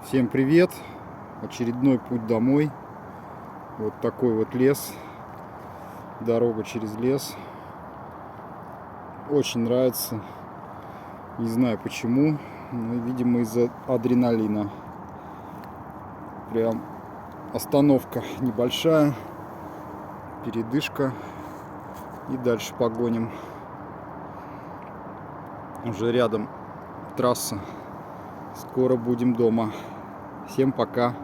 Всем привет! Очередной путь домой. Вот такой вот лес. Дорога через лес. Очень нравится. Не знаю почему, но, видимо, из-за адреналина. Прям остановка небольшая. Передышка. И дальше погоним. Уже рядом трасса. Скоро будем дома. Всем пока.